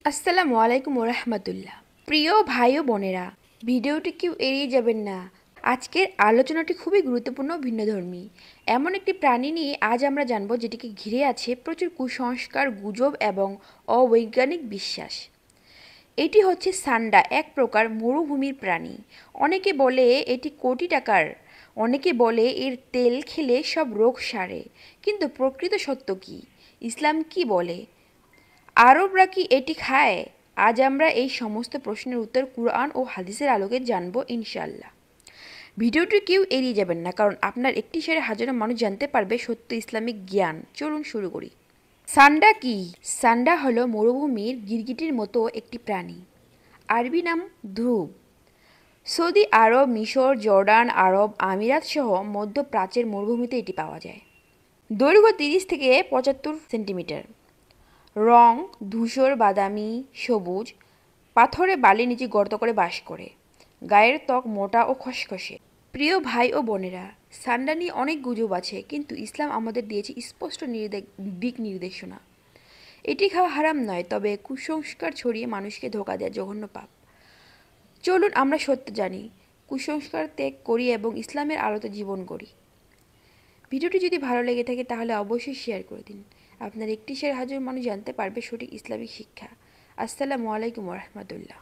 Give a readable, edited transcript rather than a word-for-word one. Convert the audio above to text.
আসসালামু আলাইকুম ওরহমতুল্লাহ। প্রিয় ভাই ও বোনেরা, ভিডিওটি কেউ এড়িয়ে যাবেন না। আজকের আলোচনাটি খুবই গুরুত্বপূর্ণ ও ভিন্নধর্মী। এমন একটি প্রাণী নিয়ে আজ আমরা জানব যেটিকে ঘিরে আছে প্রচুর কুসংস্কার, গুজব এবং অবৈজ্ঞানিক বিশ্বাস। এটি হচ্ছে সান্ডা, এক প্রকার মরুভূমির প্রাণী। অনেকে বলে এটি কোটি টাকার, অনেকে বলে এর তেল খেলে সব রোগ সারে। কিন্তু প্রকৃত সত্য কী? ইসলাম কি বলে? আরবরা কি এটি খায়? আজ আমরা এই সমস্ত প্রশ্নের উত্তর কুরআন ও হাদিসের আলোকে জানব ইনশাআল্লাহ। ভিডিওটি কেউ এড়িয়ে যাবেন না, কারণ আপনার একটি শেয়ারে হাজারো মানুষ জানতে পারবে সত্য ইসলামিক জ্ঞান। চলুন শুরু করি। সান্ডা কি? সান্ডা হলো মরুভূমির গিরগিটির মতো একটি প্রাণী। আরবি নাম ধ্রুব। সৌদি আরব, মিশর, জর্ডান, আরব আমিরাত সহ মধ্যপ্রাচ্যের মরুভূমিতে এটি পাওয়া যায়। দৈর্ঘ্য 30 থেকে 75 সেন্টিমিটার। রং ধূসর, বাদামি, সবুজ। পাথরে বালির নিচে গর্ত করে বাস করে। গায়ের ত্বক মোটা ও খসখসে। প্রিয় ভাই ও বোনেরা, সান্ডা নিয়ে অনেক গুজব আছে, কিন্তু ইসলাম আমাদের দিয়েছে স্পষ্ট দিক নির্দেশনা। এটি খাওয়া হারাম নয়, তবে কুসংস্কার ছড়িয়ে মানুষকে ধোঁকা দেয় জঘন্য পাপ। চলুন আমরা সত্য জানি, কুসংস্কার ত্যাগ করি এবং ইসলামের আলোতে জীবন গড়ি। ভিডিওটি যদি ভালো লেগে থাকে তাহলে অবশ্যই শেয়ার করে দিন। আপনার একটি শেয়ার হাজার মানুষ জানতে পারবে সঠিক ইসলামিক শিক্ষা। আসসালামু আলাইকুম রহমতুল্লাহ।